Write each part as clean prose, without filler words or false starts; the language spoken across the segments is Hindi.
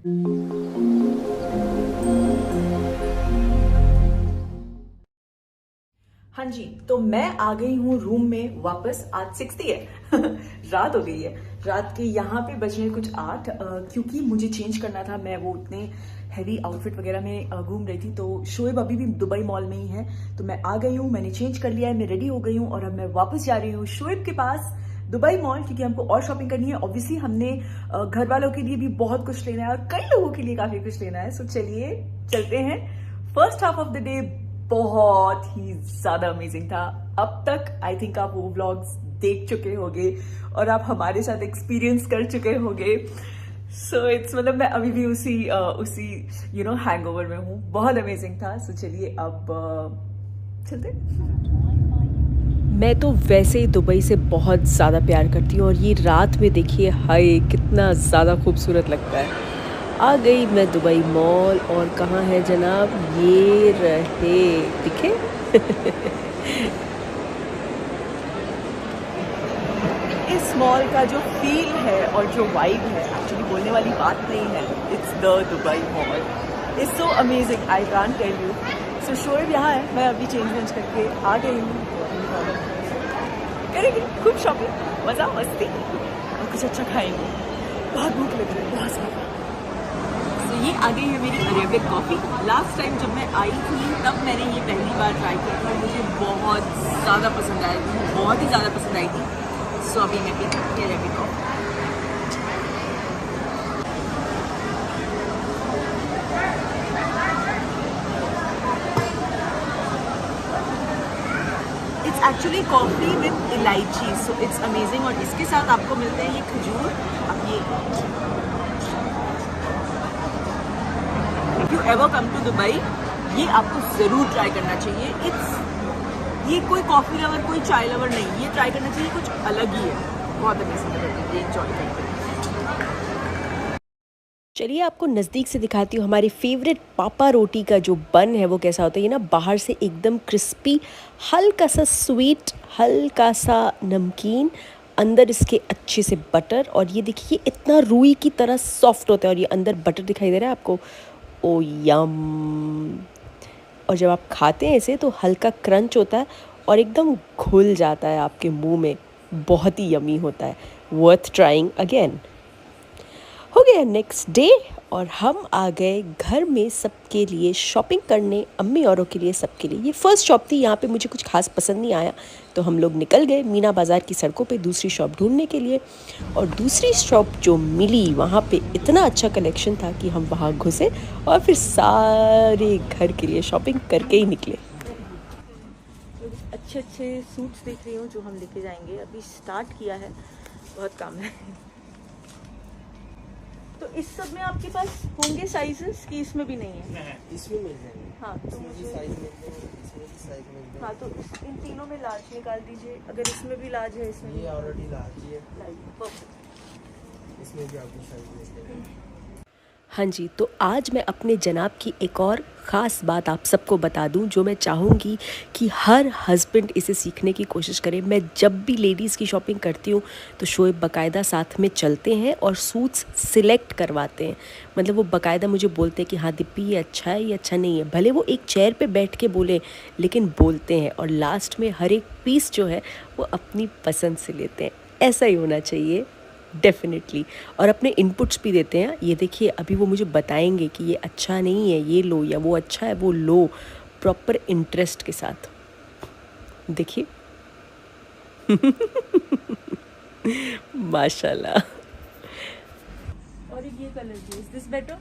हाँ जी, तो मैं आ गई हूँ रूम में वापस। आज 6 है रात हो गई है। रात के यहाँ पे बज रहे कुछ 8 क्योंकि मुझे चेंज करना था। मैं वो उतने हैवी आउटफिट वगैरह में घूम रही थी, तो शोएब अभी भी दुबई मॉल में ही है। तो मैं आ गई हूँ, मैंने चेंज कर लिया है, मैं रेडी हो गई हूँ और अब मैं वापस जा रही हूँ शोएब के पास दुबई मॉल, क्योंकि हमको और शॉपिंग करनी है। ऑब्वियसली हमने घर वालों के लिए भी बहुत कुछ लेना है और कई लोगों के लिए काफी कुछ लेना है। सो चलिए चलते हैं। First half of the day बहुत ही ज्यादा अमेजिंग था। अब तक आई थिंक आप वो व्लॉग्स देख चुके होंगे और आप हमारे साथ एक्सपीरियंस कर चुके होंगे। सो इट्स मतलब मैं अभी भी उसी हैंगओवर में हूँ। बहुत अमेजिंग था। सो चलिए अब चलते। मैं तो वैसे ही दुबई से बहुत ज़्यादा प्यार करती हूँ और ये रात में देखिए, हाय कितना ज़्यादा खूबसूरत लगता है। आ गई मैं दुबई मॉल और कहाँ है जनाब, ये रहे दिखे इस मॉल का जो फील है और जो वाइब है, एक्चुअली बोलने वाली बात नहीं है। It's the Dubai mall, it's so amazing, I can't tell you. So Shoaib यहाँ है, मैं अभी चेंज करके आ गई हूँ। करेंगे खूब शॉपिंग, मजा मस्ती और कुछ अच्छा खाएंगे। बहुत भूख लग रही है, बहुत ज़्यादा। ये आ गई है मेरी अरेबिक कॉफ़ी। लास्ट टाइम जब मैं आई थी तब मैंने ये पहली बार ट्राई किया था, मुझे बहुत ज़्यादा पसंद आई थी, बहुत ही ज़्यादा पसंद आई थी। सो अभी मैं पीती हूँ Arabic coffee. It's actually coffee with इलायची, सो इट्स अमेजिंग। और इसके साथ आपको मिलते हैं ये खजूर। अब ये If you ever come to Dubai, ये आपको ज़रूर ट्राई करना चाहिए। ये कोई कॉफ़ी लवर, कोई चाय लवर नहीं, ये ट्राई करना चाहिए, कुछ अलग ही है। बहुत अमेजिंग है, ये एंजॉय करते हैं। चलिए आपको नज़दीक से दिखाती हूँ हमारी फेवरेट पापा रोटी का जो बन है वो कैसा होता है। ये ना बाहर से एकदम क्रिस्पी, हल्का सा स्वीट, हल्का सा नमकीन, अंदर इसके अच्छे से बटर। और ये देखिए इतना रूई की तरह सॉफ्ट होता है और ये अंदर बटर दिखाई दे रहा है आपको। ओ यम। और जब आप खाते हैं इसे तो हल्का क्रंच होता है और एकदम घुल जाता है आपके मुंह में। बहुत ही यमी होता है, वर्थ ट्राइंग अगेन। हो गया नेक्स्ट डे और हम आ गए घर में सबके लिए शॉपिंग करने, अम्मी औरों के लिए, सबके लिए। ये फर्स्ट शॉप थी, यहाँ पे मुझे कुछ खास पसंद नहीं आया तो हम लोग निकल गए मीना बाज़ार की सड़कों पे दूसरी शॉप ढूंढने के लिए। और दूसरी शॉप जो मिली वहाँ पे इतना अच्छा कलेक्शन था कि हम वहाँ घुसे और फिर सारे घर के लिए शॉपिंग करके ही निकले। अच्छे अच्छे सूट्स देख रही हूँ जो हम लेके जाएंगे। अभी स्टार्ट किया है, बहुत काम है। तो इस सब में आपके पास होंगे साइजेस कि इसमें भी नहीं है? इसमें मिल जाएंगे। हाँ तो मुझे साइज मिल जाएंगे, इसमें भी साइज मिल जाएंगे। हाँ तो इन तीनों में लार्ज निकाल दीजिए। अगर इसमें भी लार्ज है, इसमें ये ऑलरेडी लार्ज है, परफेक्ट। इसमें भी आपको साइज मिल जाएगा। हाँ जी, तो आज मैं अपने जनाब की एक और ख़ास बात आप सबको बता दूं जो मैं चाहूँगी कि हर हस्बैंड इसे सीखने की कोशिश करे। मैं जब भी लेडीज़ की शॉपिंग करती हूँ तो शोएब बाकायदा साथ में चलते हैं और सूट्स सिलेक्ट करवाते हैं। मतलब वो बाकायदा मुझे बोलते हैं कि हाँ दीप्ति ये अच्छा है, ये अच्छा नहीं है। भले वो एक चेयर पे बैठ के बोले, लेकिन बोलते हैं और लास्ट में हर एक पीस जो है वो अपनी पसंद से लेते हैं। ऐसा ही होना चाहिए डेफिनेटली। और अपने इनपुट्स भी देते हैं। ये देखिए अभी वो मुझे बताएंगे कि ये अच्छा नहीं है ये लो, या वो अच्छा है वो लो, प्रॉपर इंटरेस्ट के साथ। देखिए माशाल्लाह। और ये कलर भी, इज दिस बेटर?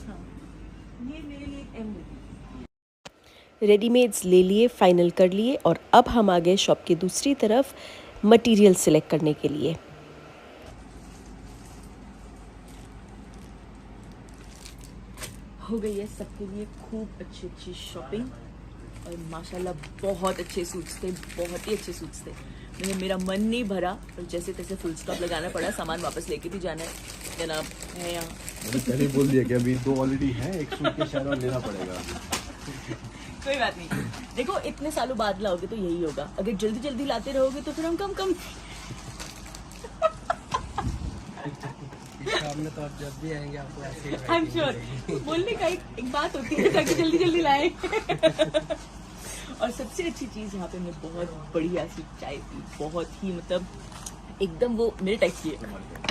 हाँ, ये मेरे लिए एक एम। रेडीमेड्स ले लिए, फाइनल कर लिए और अब हम आ गए शॉप की दूसरी तरफ मटेरियल सिलेक्ट करने के लिए। हो गई है सबके लिए खूब अच्छी अच्छी शॉपिंग और माशाल्लाह बहुत अच्छे सूट्स थे, बहुत ही अच्छे सूट्स थे। मेरा मन नहीं भरा और जैसे तैसे फुल स्टॉप लगाना पड़ा। सामान वापस लेके भी जाना है, जनाब है यहाँ। मैंने पहले बोल दिया कि अभी 2 ऑलरेडी हैं, एक सूट के शायद और लेना पड़ेगा। कोई बात नहीं, देखो इतने सालों बाद लाओगे तो यही होगा। अगर जल्दी जल्दी लाते रहोगे तो फिर हम कम में तो आप जब भी आएंगे आपको ऐसे ही आई एम श्योर बोलने का एक बात होती है ताकि जल्दी जल्दी लाए। और सबसे अच्छी चीज यहाँ पे मैं बहुत बढ़िया सी चाय पी, बहुत ही मतलब एकदम वो मेरे टाइप की है,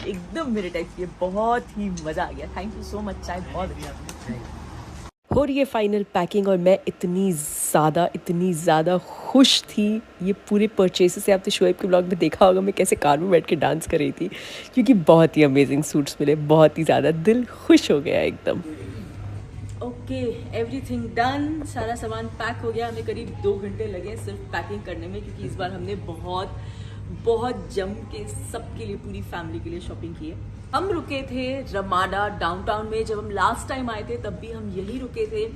एकदम मेरे टाइप की है, बहुत ही मजा आ गया। थैंक यू सो मच, चाय बहुत अच्छा। हो रही है फाइनल पैकिंग और मैं इतनी ज़्यादा खुश थी। ये पूरे परचेज से आपने शोएब के ब्लॉग में देखा होगा मैं कैसे कार में बैठ के डांस कर रही थी, क्योंकि बहुत ही अमेजिंग सूट्स मिले, बहुत ही ज़्यादा दिल खुश हो गया एकदम। ओके, एवरीथिंग डन, सारा सामान पैक हो गया। हमें करीब 2 घंटे लगे सिर्फ पैकिंग करने में, क्योंकि इस बार हमने बहुत जम के सबके लिए, पूरी फैमिली के लिए शॉपिंग की है। हम रुके थे रमाडा डाउनटाउन में, जब हम लास्ट टाइम आए थे तब भी हम यही रुके थे।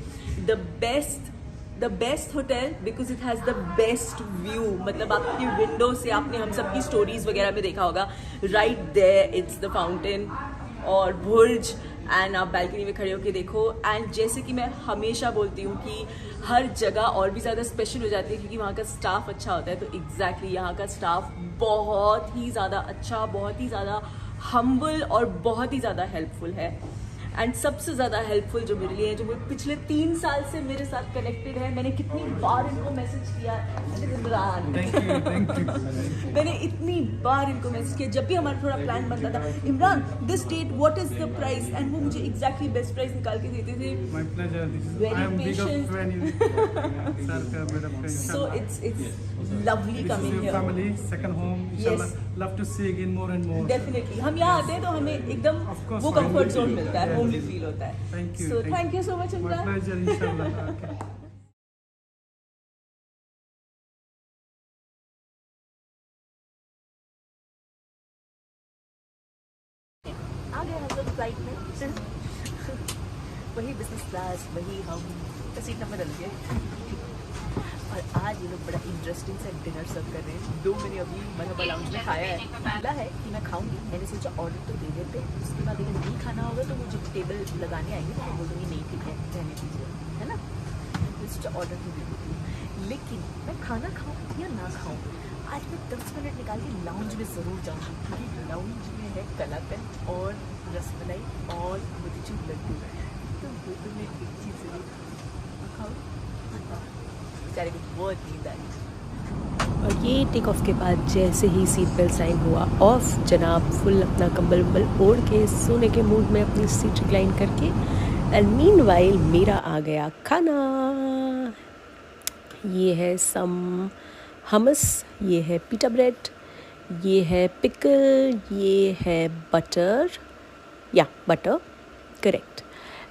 The best hotel because it has the best view, मतलब आपकी विंडो से आपने हम सबकी स्टोरीज वगैरह में देखा होगा, right there it's the fountain और बुर्ज, एंड आप बैल्कनी में खड़े होकर देखो। एंड जैसे कि मैं हमेशा बोलती हूँ कि हर जगह और भी ज़्यादा स्पेशल हो जाती है क्योंकि वहाँ का स्टाफ अच्छा होता है, तो एग्जैक्टली यहाँ का स्टाफ बहुत ही ज़्यादा अच्छा, बहुत ही ज़्यादा हम्बल और बहुत ही ज़्यादा हेल्पफुल है। एंड सबसे ज़्यादा हेल्पफुल जो मेरे लिए है, जो वो पिछले 3 साल से मेरे साथ कनेक्टेड है। मैंने कितनी बार इनको मैसेज किया, इमरान मैंने इतनी बार इनको मैसेज किया, जब भी हमारा थोड़ा प्लान बनता था, Imran this date what is the price, and वो मुझे एग्जैक्टली बेस्ट प्राइस निकाल के देते थे। My pleasure. Very I am big patient. fan in sir का मेरा friend। So it's lovely This coming is your here. family, second home. Inshallah, Yes. love to see again more and more. Definitely हम यहाँ आते हैं तो हमें एकदम Of course, वो कंफर्ट जोन family मिलता है, feel. होमली फील होता है। Thank you. So thank you so much My Imran. pleasure, inshallah. Okay. आ गए हम लोग फ्लाइट में वही बिजनेस क्लास, वही हम सीट नंबर डल गए। और आज ये लोग बड़ा इंटरेस्टिंग सा डिनर सर्व कर रहे हैं। 2 मैंने अभी मरहबा लाउंज में खाया है, बोला है कि मैं खाऊंगी, मैंने सोचा ऑर्डर तो दे देते, उसके बाद अगर नहीं खाना होगा तो वो जो टेबल लगाने आएंगे तो मैं बोलूँगी नहीं ठीक है रहने दीजिए, है ना। मैं सोचा ऑर्डर तो दे देती हूँ, लेकिन मैं खाना खाऊँ या ना खाऊँ, आज मैं 10 मिनट निकाल के लाउंज में ज़रूर जाऊँगी, क्योंकि लाउंज में है कलाकंद और रसमलाई और मोतीचूर लड्डू, तो वो तो मैं एक चीज़ ज़रूर खाऊँ। बेचारे को बहुत नींद आई। और ये टेक ऑफ के बाद जैसे ही सीट बेल्ट साइन हुआ ऑफ, जनाब फुल अपना कंबल वम्बल ओढ़ के सोने के मूड में अपनी सीट रिक्लाइन करके, एंड मीनवाइल मेरा आ गया खाना। ये है सम हमस, ये है पिटा ब्रेड, ये है पिकल, ये है बटर, या butter correct,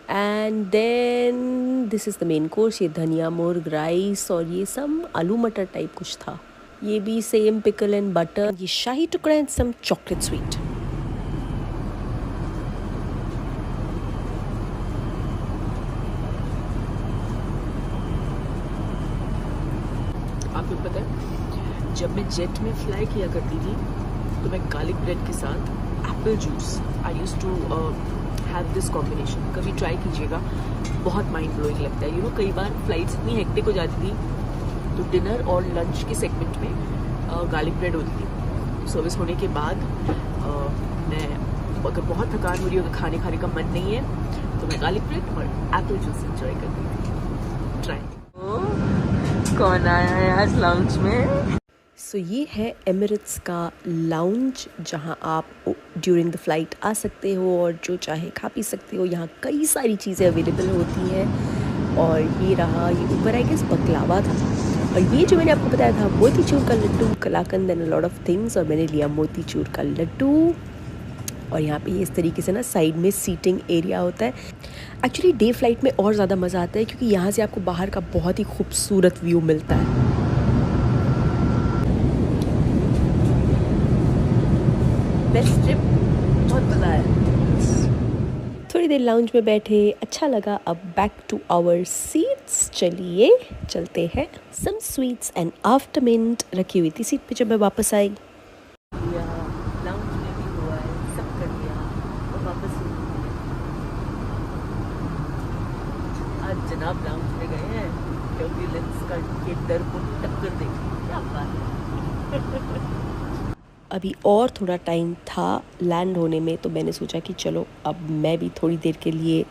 and then this is the main course. ये धनिया मुर्ग राइस और ये सम आलू मटर टाइप कुछ था, ये भी सेम पिकल एंड बटर, ये शाही टुकड़ा एंड सम चॉकलेट स्वीट। आपको पता है जब मैं जेट में फ्लाई किया करती थी तो मैं गार्लिक ब्रेड के साथ apple juice, I use to have this combination. कभी ट्राई कीजिएगा, बहुत माइंड ब्लोइंग लगता है। कई बार फ्लाइट्स इतनी हेक्टिक हो जाती थी तो डिनर और लंच के सेगमेंट में गार्लिक ब्रेड होती थी। सर्विस होने के बाद मैं अगर बहुत थकान हो रही हो, खाने का मन नहीं है, तो मैं गार्लिक ब्रेड और एप्पल जूस एंजॉय करती थी। ट्राई। कौन आया है आज लाउंज में? सो ये है एमिरेट्स का लाउंज, जहाँ आप ड्यूरिंग द फ्लाइट आ सकते हो और जो चाहे खा पी सकते हो। यहाँ कई सारी चीज़ें अवेलेबल होती हैं। और ये रहा, ये ऊपर आई गेस बकलावा था, और ये जो मैंने आपको बताया था मोतीचूर का लड्डू, कलाकंद एंड लॉट ऑफ थिंग्स, और मैंने लिया मोतीचूर का लड्डू। और यहाँ पे इस तरीके से ना साइड में सीटिंग एरिया होता है। एक्चुअली डे फ्लाइट में और ज़्यादा मज़ा आता है क्योंकि यहाँ से आपको बाहर का बहुत ही खूबसूरत व्यू मिलता है। बेस्ट ट्रिप, बहुत मज़ा आया। थोड़ी देर लाउंज में बैठे, अच्छा लगा। अब बैक टू आवर सीट्स, चलिए चलते हैं। सम स्वीट्स एंड आफ्टरमिंट रखी हुई थी सीट पे जब मैं वापस आई। लाउंज में भी हुआ है, सब कर लिया और वापस आज जनाब लाउंज में गए हैं, टर्बुलेंस का ये डर को टक्कर देंगे। क्या बात है। अभी और थोड़ा टाइम था लैंड होने में, तो मैंने सोचा कि चलो अब मैं भी थोड़ी देर के लिए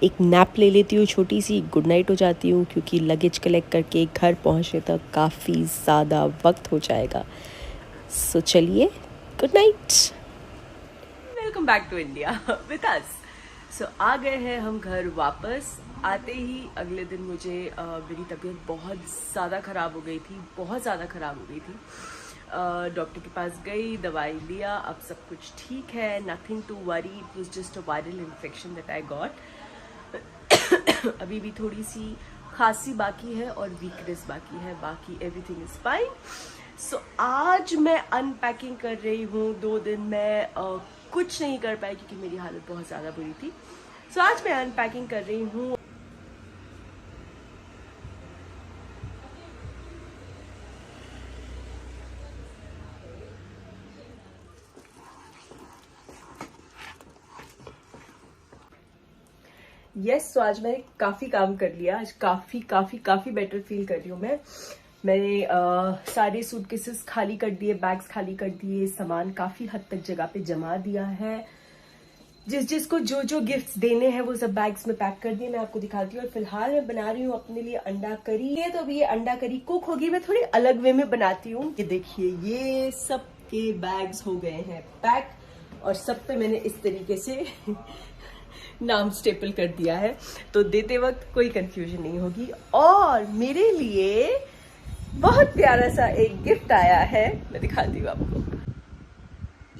एक नैप ले लेती हूँ, छोटी सी गुड नाइट हो जाती हूँ, क्योंकि लगेज कलेक्ट करके घर पहुँचने तक काफ़ी ज़्यादा वक्त हो जाएगा। सो चलिए, good night. Welcome back to India with us. So आ गए हैं हम घर वापस। आते ही अगले दिन मुझे मेरी तबीयत बहुत ज़्यादा ख़राब हो गई थी, बहुत ज़्यादा ख़राब हो गई थी। डॉक्टर के पास गई, दवाई लिया, अब सब कुछ ठीक है, nothing to worry, it was just a viral infection that I got. अभी भी थोड़ी सी खांसी बाकी है और वीकनेस बाकी है, बाकी एवरीथिंग इज फाइन। सो आज मैं अनपैकिंग कर रही हूँ। 2 दिन मैं कुछ नहीं कर पाई क्योंकि मेरी हालत बहुत ज़्यादा बुरी थी। सो आज मैं अनपैकिंग कर रही हूँ। तो आज मैंने काफ़ी काम कर लिया। आज काफ़ी बेटर फील कर रही हूँ मैंने सारे सूटकेसेस खाली कर दिए, बैग्स खाली कर दिए, सामान काफ़ी हद तक जगह पे जमा दिया है। जिसको जो गिफ्ट्स देने हैं वो सब बैग्स में पैक कर दिए। मैं आपको दिखाती हूँ। और फिलहाल मैं बना रही हूँ अपने लिए अंडा करी। तो अभी ये अंडा करी कुक होगी। मैं थोड़ी अलग वे में बनाती हूँ। ये देखिए, ये सब के बैग्स हो गए हैं पैक और सब पे मैंने इस तरीके से नाम स्टेपल कर दिया है, तो देते वक्त कोई कंफ्यूजन नहीं होगी। और मेरे लिए बहुत प्यारा सा एक गिफ्ट आया है, मैं दिखाती हूँ आपको।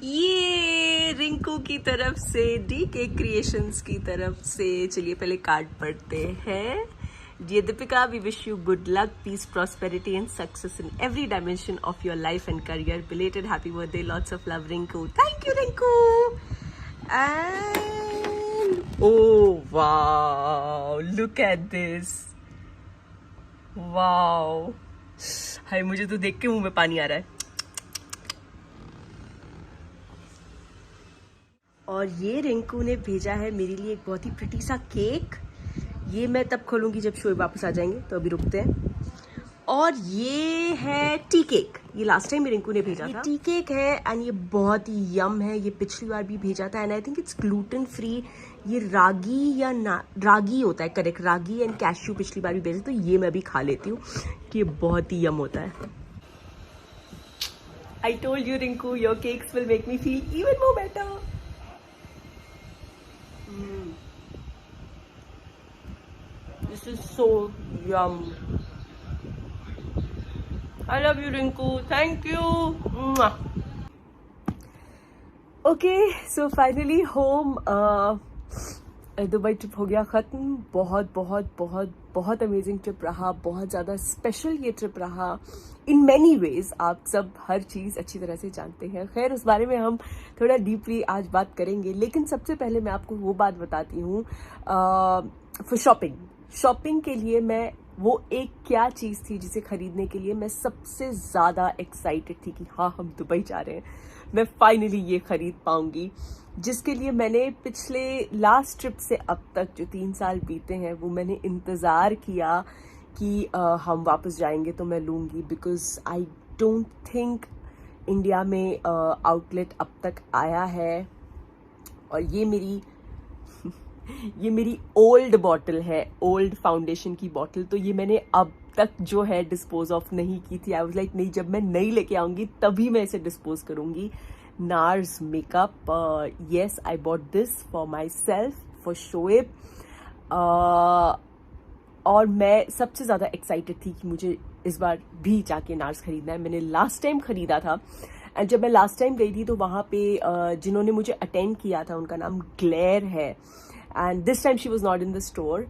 ये रिंकू की तरफ से, DK क्रिएशंस की तरफ से। चलिए पहले कार्ड पढ़ते हैं। Dear Deepika, we wish you good luck, peace, prosperity and success in every dimension of your life and career. Belated happy birthday, lots of love, Rinku. Thank you, Rinku. And oh wow, look at this. Wow. हाय, मुझे तो देख के मुंह में पानी आ रहा है। और ये रिंकू ने भेजा है मेरे लिए एक बहुत ही प्रिटी सा केक। ये मैं तब खोलूंगी जब शोएब वापस आ जाएंगे, तो अभी रुकते हैं। और ये है टी केक। ये लास्ट टाइम रिंकू ने भेजा था। टी केक है एंड ये बहुत ही यम है। ये पिछली बार भी भेजा था and I think it's gluten free. ये रागी या रागी होता है, करेक्ट, रागी एंड कैश्यू पिछली बार भी भेजा, तो ये मैं भी खा लेती हूँ कि ये बहुत ही यम होता है। I told you, Rinku, your cakes will make me feel even more better. This is so yum. I love you, Rinku. Thank you. Mwah. Okay, so finally home. Dubai trip हो गया ख़त्म। बहुत अमेजिंग ट्रिप रहा, बहुत ज़्यादा स्पेशल ये ट्रिप रहा इन मैनी वेज। आप सब हर चीज़ अच्छी तरह से जानते हैं। खैर, उस बारे में हम थोड़ा डीपली आज बात करेंगे, लेकिन सबसे पहले मैं आपको वो बात बताती हूँ। फॉर शॉपिंग के लिए मैं वो एक क्या चीज़ थी जिसे खरीदने के लिए मैं सबसे ज़्यादा एक्साइटेड थी कि हाँ, हम दुबई जा रहे हैं, मैं फाइनली ये खरीद पाऊंगी, जिसके लिए मैंने पिछले लास्ट ट्रिप से अब तक जो 3 साल बीते हैं वो मैंने इंतज़ार किया कि हम वापस जाएंगे तो मैं लूँगी। Because I don't think India में आउटलेट अब तक आया है। और ये मेरी ओल्ड बॉटल है, ओल्ड फाउंडेशन की बॉटल। तो ये मैंने अब तक जो है डिस्पोज ऑफ नहीं की थी। आई वाज लाइक, नहीं, जब मैं नई लेके आऊँगी तभी मैं इसे डिस्पोज करूँगी। NARS makeup, yes, I bought this for myself, for Shoaib. और मैं सबसे ज़्यादा एक्साइटेड थी कि मुझे इस बार भी जाके NARS खरीदना है। मैंने लास्ट टाइम खरीदा था एंड जब मैं लास्ट टाइम गई थी तो वहाँ पे जिन्होंने मुझे अटेंड किया था उनका नाम ग्लेयर है। And this time she was not in the store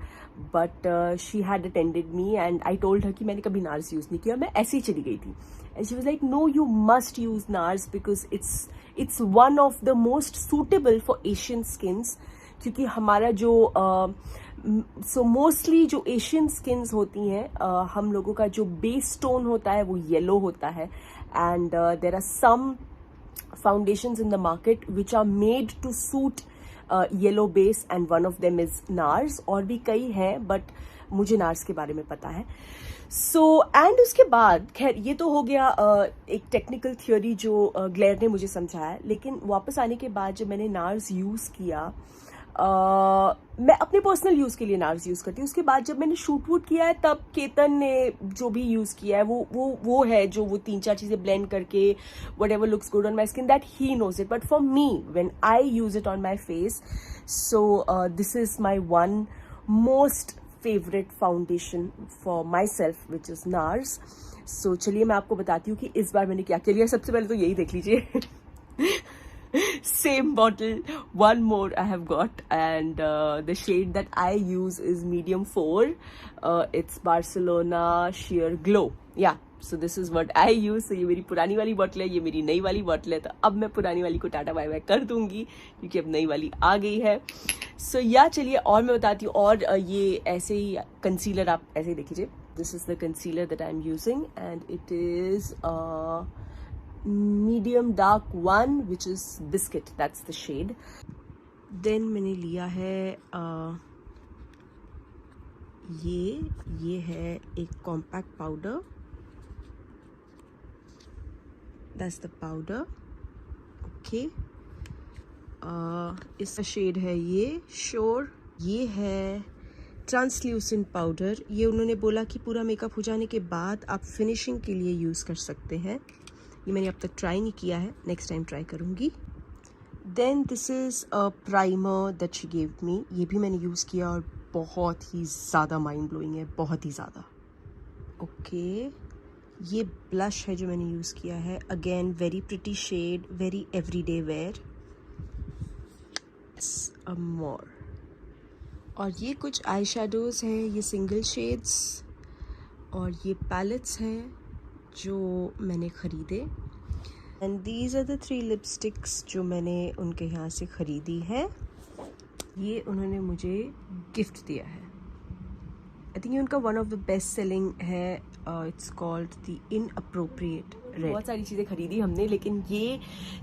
but she had attended me and I told her कि मैंने कभी NARS यूज़ नहीं किया, मैं ऐसे ही चली गई थी। And she was like, no, you must use NARS because it's one of the most suitable for Asian skins, क्योंकि हमारा जो so mostly जो Asian skins होती हैं, हम लोगों का जो बेस टोन होता है वो येलो होता है and there are some foundations in the market which are made to suit yellow base and one of them is NARS। और भी कई हैं but मुझे NARS के बारे में पता है। सो एंड उसके बाद खैर ये तो हो गया एक टेक्निकल थ्योरी जो ग्लेयर ने मुझे समझाया, लेकिन वापस आने के बाद जब मैंने नार्स यूज़ किया, मैं अपने पर्सनल यूज़ के लिए नार्स यूज़ करती हूँ। उसके बाद जब मैंने शूट वूट किया है तब केतन ने जो भी यूज़ किया है वो है जो वो 3-4 चीज़ें ब्लेंड करके whatever looks good on my skin, that he knows it. But for me when I use it on my face, so this is my one most favourite foundation for myself which is NARS. सो चलिए मैं आपको बताती हूँ कि इस बार मैंने क्या किया। सबसे पहले तो यही देख लीजिए same bottle, one more I have got, and the shade that I use is medium 4. It's Barcelona Sheer Glow. Yeah, so this is what I use. So ये मेरी पुरानी वाली बॉटल है, ये मेरी नई वाली बॉटल है। तो अब मैं पुरानी वाली को टाटा बाय बाय कर दूंगी क्योंकि अब नई वाली आ गई है। सो या चलिए और मैं बताती हूँ। और ये ऐसे ही कंसीलर आप ऐसे ही देख लीजिए। This is the concealer that I am using and it is medium dark 1 which is biscuit, that's the shade. Then मैंने लिया है ये है एक compact powder, that's the powder. okay, इसका शेड है ये श्योर। ये है ट्रांसल्यूसेंट पाउडर। ये उन्होंने बोला कि पूरा मेकअप हो जाने के बाद आप फिनिशिंग के लिए यूज़ कर सकते हैं। ये मैंने अब तक ट्राई नहीं किया है, नेक्स्ट टाइम ट्राई करूँगी। Then this is a primer that she gave me. ये भी मैंने यूज़ किया और बहुत ही ज़्यादा माइंड ब्लोइंग है, बहुत ही ज़्यादा। ओके, ये ब्लश है जो मैंने यूज़ किया है, again very pretty shade, very everyday wear. More, और ये कुछ आई शेडोज़ हैं, ये सिंगल शेड्स, और ये पैलेट्स हैं जो मैंने ख़रीदे। And these are the 3 lipsticks जो मैंने उनके यहाँ से ख़रीदी है। ये उन्होंने मुझे गिफ्ट दिया है। आई थिंक ये उनका one of the best selling है। It's called the inappropriate red. बहुत सारी चीज़ें खरीदी हमने, लेकिन ये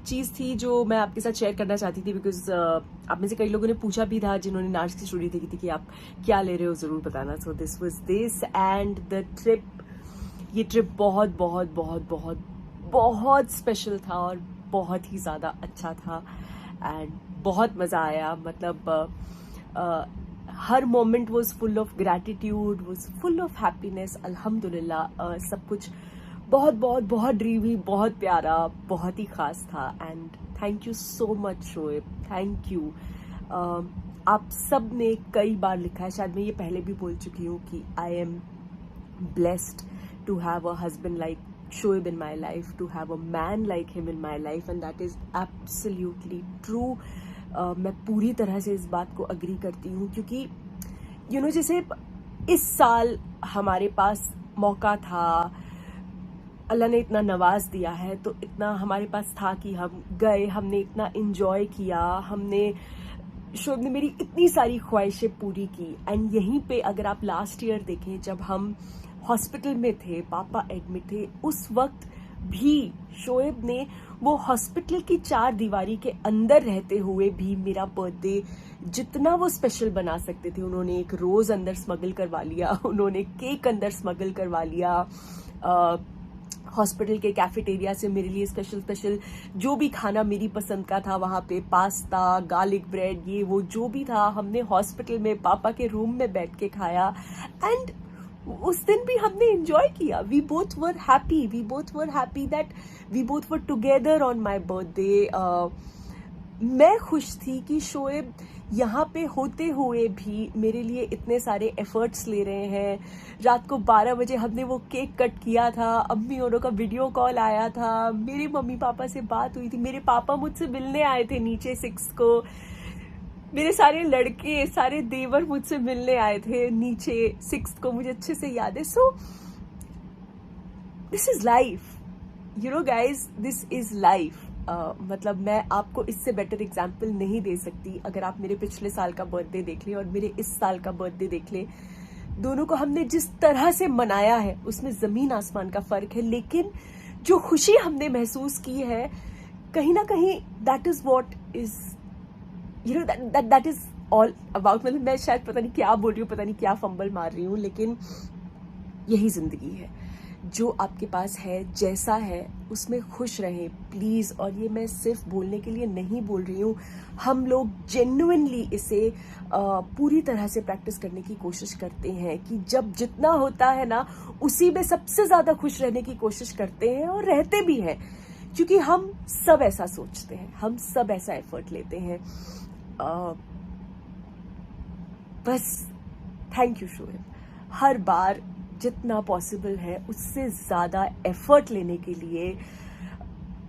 चीज़ थी जो मैं आपके साथ शेयर करना चाहती थी बिकॉज आप में से कई लोगों ने पूछा भी था जिन्होंने नार्स की स्टोरी देखी थी कि आप क्या ले रहे हो, ज़रूर बताना। So this was this and the trip. ये ट्रिप बहुत बहुत बहुत बहुत बहुत स्पेशल था और बहुत ही ज़्यादा अच्छा था एंड बहुत मज़ा आया। मतलब हर moment was full of gratitude, was full of happiness. अल्हम्दुलिल्लाह सब कुछ बहुत बहुत बहुत ड्रीमी, बहुत प्यारा, बहुत ही ख़ास था। And thank you so much Shoaib, thank you. आप सब ने कई बार लिखा है, शायद मैं ये पहले भी बोल चुकी हूँ कि I am blessed to have a husband like Shoaib in my life, to have a man like him in my life, and that is absolutely true. मैं पूरी तरह से इस बात को अग्री करती हूँ क्योंकि जैसे इस साल हमारे पास मौका था, अल्लाह ने इतना नवाज दिया है, तो इतना हमारे पास था कि हम गए, हमने इतना इंजॉय किया, हमने शोएब ने मेरी इतनी सारी ख्वाहिशें पूरी की। एंड यहीं पे अगर आप लास्ट ईयर देखें जब हम हॉस्पिटल में थे, पापा एडमिट थे, उस वक्त भी शोएब ने वो हॉस्पिटल की 4 दीवारी के अंदर रहते हुए भी मेरा बर्थडे जितना वो स्पेशल बना सकते थे, उन्होंने एक रोज़ अंदर स्मगल करवा लिया, उन्होंने केक अंदर स्मगल करवा लिया। हॉस्पिटल के कैफेटेरिया से मेरे लिए स्पेशल जो भी खाना मेरी पसंद का था वहाँ पे, पास्ता, गार्लिक ब्रेड, ये वो जो भी था, हमने हॉस्पिटल में पापा के रूम में बैठ के खाया। एंड उस दिन भी हमने एंजॉय किया। We both were happy that we both were together on my birthday. मैं खुश थी कि शोएब यहाँ पे होते हुए भी मेरे लिए इतने सारे एफर्ट्स ले रहे हैं। रात को 12 बजे हमने वो केक कट किया था, अम्मी औरों का वीडियो कॉल आया था, मेरे मम्मी पापा से बात हुई थी, मेरे पापा मुझसे मिलने आए थे नीचे 6 को, मेरे सारे लड़के, सारे देवर मुझसे मिलने आए थे नीचे 6 को, मुझे अच्छे से याद है। So this is life, guys, this is life. मतलब मैं आपको इससे बेटर एग्जाम्पल नहीं दे सकती। अगर आप मेरे पिछले साल का बर्थडे देख लें और मेरे इस साल का बर्थडे देख लें, दोनों को हमने जिस तरह से मनाया है उसमें ज़मीन आसमान का फ़र्क है, लेकिन जो खुशी हमने महसूस की है कहीं ना कहीं that is what is that is all about. मतलब मैं शायद पता नहीं क्या बोल रही हूँ, पता नहीं क्या फंबल मार रही हूँ, लेकिन यही ज़िंदगी है। जो आपके पास है, जैसा है, उसमें खुश रहें प्लीज़। और ये मैं सिर्फ बोलने के लिए नहीं बोल रही हूँ, हम लोग जेन्युइनली इसे पूरी तरह से प्रैक्टिस करने की कोशिश करते हैं कि जब जितना होता है ना, उसी में सबसे ज़्यादा खुश रहने की कोशिश करते हैं और रहते भी हैं, क्योंकि हम सब ऐसा सोचते हैं, हम सब ऐसा एफर्ट लेते हैं। बस थैंक यू शोएब, हर बार जितना पॉसिबल है उससे ज़्यादा एफर्ट लेने के लिए।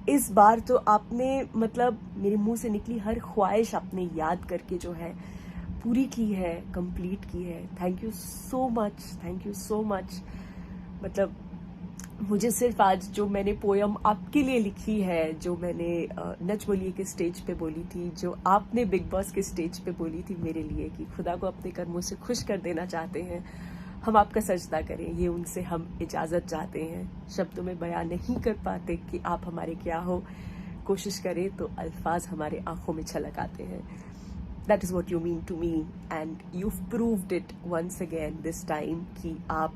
इस बार तो आपने मतलब मेरे मुंह से निकली हर ख्वाहिश आपने याद करके जो है पूरी की है, कंप्लीट की है। Thank you so much, thank you so much. मतलब मुझे सिर्फ आज जो मैंने पोयम आपके लिए लिखी है, जो मैंने नच बोलिए के स्टेज पे बोली थी, जो आपने बिग बॉस के स्टेज पे बोली थी मेरे लिए कि खुदा को अपने कर्मों से खुश कर देना चाहते हैं, हम आपका सजदा करें, ये उनसे हम इजाज़त चाहते हैं। शब्दों में बयान नहीं कर पाते कि आप हमारे क्या हो, कोशिश करें तो अल्फाज हमारे आंखों में छलक आते हैं। That is what you mean to me and you proved it once again this time कि आप,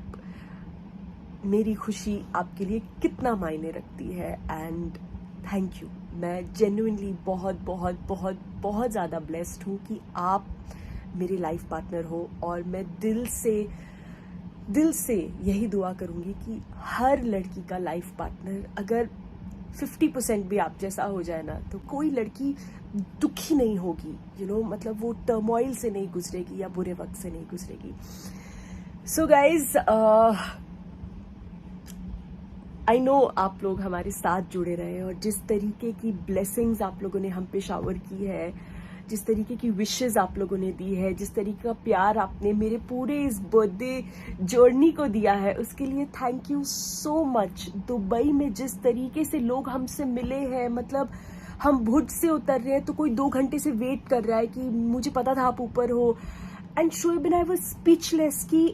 मेरी खुशी आपके लिए कितना मायने रखती है। And thank you. मैं जेन्युइनली बहुत बहुत बहुत बहुत ज़्यादा ब्लेस्ड हूँ कि आप मेरे लाइफ पार्टनर हो। और मैं दिल से यही दुआ करूँगी कि हर लड़की का लाइफ पार्टनर अगर 50% भी आप जैसा हो जाए ना, तो कोई लड़की दुखी नहीं होगी, मतलब वो टर्मोइल से नहीं गुजरेगी या बुरे वक्त से नहीं गुजरेगी। सो गाइज, आई नो आप लोग हमारे साथ जुड़े रहे, और जिस तरीके की ब्लेसिंग्स आप लोगों ने हम पे शावर की है, जिस तरीके की विशेस आप लोगों ने दी है, जिस तरीके का प्यार आपने मेरे पूरे इस बर्थडे जर्नी को दिया है, उसके लिए thank you so much. Dubai में जिस तरीके से लोग हमसे मिले हैं, मतलब हम भुज से उतर रहे हैं तो कोई 2 घंटे से वेट कर रहा है कि मुझे पता था आप ऊपर हो। And Shoaib and I was speechless कि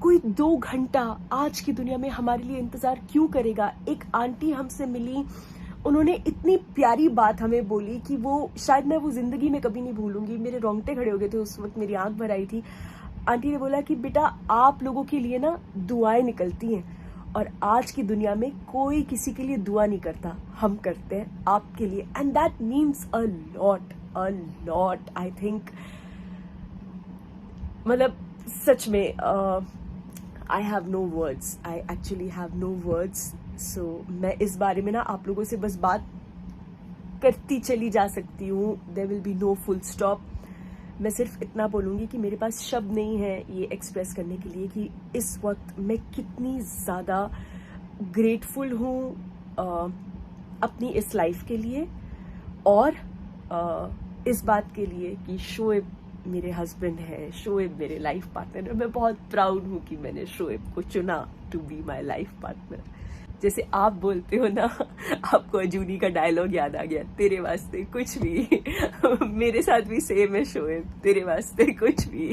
कोई 2 घंटा आज की दुनिया में हमारे लिए इंतजार क्यों करेगा। एक आंटी हमसे मिली, उन्होंने इतनी प्यारी बात हमें बोली कि वो शायद मैं वो जिंदगी में कभी नहीं भूलूंगी। मेरे रोंगटे खड़े हो गए थे उस वक्त, मेरी आंख भर आई थी। आंटी ने बोला कि बेटा आप लोगों के लिए ना दुआएं निकलती हैं, और आज की दुनिया में कोई किसी के लिए दुआ नहीं करता, हम करते हैं आपके लिए। And that means a lot I think. मतलब सच में I have no words, I actually have no words. So मैं इस बारे में ना आप लोगों से बस बात करती चली जा सकती हूँ, there will be no full stop. मैं सिर्फ इतना बोलूँगी कि मेरे पास शब्द नहीं है ये एक्सप्रेस करने के लिए कि इस वक्त मैं कितनी ज़्यादा ग्रेटफुल हूँ अपनी इस लाइफ के लिए, और इस बात के लिए कि शोएब मेरे हस्बैंड है, शोएब मेरे लाइफ पार्टनर है। मैं बहुत प्राउड हूँ कि मैंने शोएब को चुना to be my life partner. जैसे आप बोलते हो ना, आपको अजूनी का डायलॉग याद आ गया, तेरे वास्ते कुछ भी। मेरे साथ भी सेम है शोएब, तेरे वास्ते कुछ भी।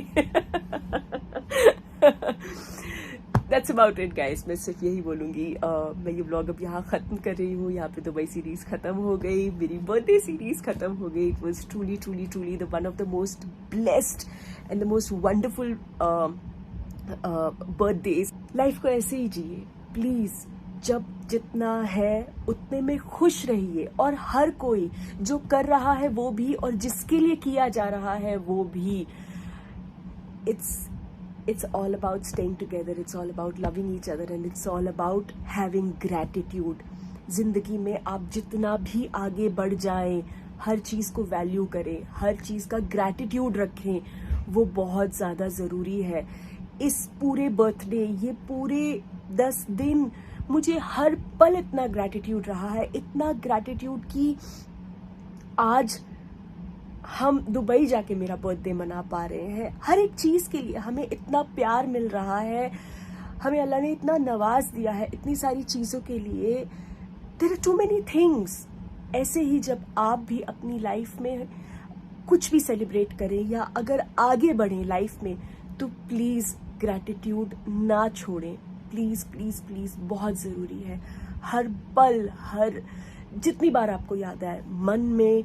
That's about it guys. मैं सिर्फ यही बोलूँगी। मैं ये व्लॉग अब यहाँ ख़त्म कर रही हूँ। यहाँ पे दुबई सीरीज़ ख़त्म हो गई, मेरी बर्थडे सीरीज़ ख़त्म हो गई। It was truly the one of the most blessed and the most wonderful birthdays। Life को ऐसे ही जिए प्लीज़। जब जितना है उतने में खुश रहिए, और हर कोई जो कर रहा है वो भी, और जिसके लिए किया जा रहा है वो भी। It's all about staying together, it's all about loving each other, and it's all about having gratitude। जिंदगी में आप जितना भी आगे बढ़ जाएं, हर चीज़ को वैल्यू करें, हर चीज़ का ग्रैटिट्यूड रखें, वो बहुत ज़्यादा ज़रूरी है। इस पूरे बर्थडे, ये पूरे 10 दिन मुझे हर पल इतना ग्रैटिट्यूड रहा है, इतना ग्रैटिट्यूड कि आज हम दुबई जाके मेरा बर्थडे मना पा रहे हैं। हर एक चीज़ के लिए हमें इतना प्यार मिल रहा है, हमें अल्लाह ने इतना नवाज दिया है इतनी सारी चीज़ों के लिए। There are too many things. ऐसे ही जब आप भी अपनी लाइफ में कुछ भी सेलिब्रेट करें या अगर आगे बढ़ें लाइफ में, तो प्लीज़ ग्रैटिट्यूड ना छोड़ें। प्लीज़ प्लीज़ प्लीज़, बहुत ज़रूरी है। हर पल, हर जितनी बार आपको याद आए, मन में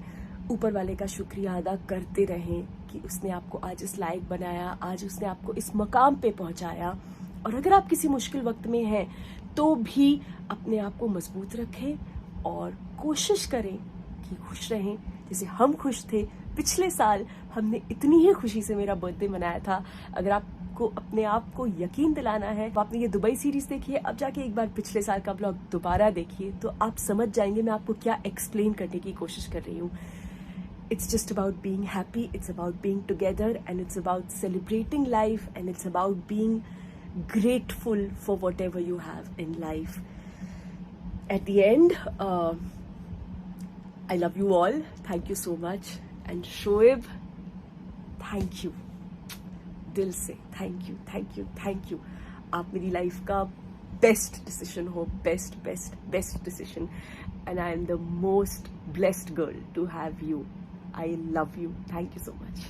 ऊपर वाले का शुक्रिया अदा करते रहें कि उसने आपको आज इस लायक बनाया, आज उसने आपको इस मकाम पे पहुंचाया, और अगर आप किसी मुश्किल वक्त में हैं तो भी अपने आप को मजबूत रखें और कोशिश करें कि खुश रहें जैसे हम खुश थे। पिछले साल हमने इतनी ही खुशी से मेरा बर्थडे मनाया था। अगर आपको अपने आप को यकीन दिलाना है तो आपने ये दुबई सीरीज देखी है, अब जाके एक बार पिछले साल का ब्लॉग दोबारा देखिए तो आप समझ जाएंगे मैं आपको क्या एक्सप्लेन करने की कोशिश कर रही हूँ। It's just about being happy, it's about being together, and it's about celebrating life, and it's about being grateful for whatever you have in life. At the end, I love you all. Thank you so much. And Shoaib, thank you. दिल से thank you, thank you, thank you. आप मेरी लाइफ का बेस्ट डिसीजन हो, best decision. And I am the most blessed girl to have you. I love you. Thank you so much.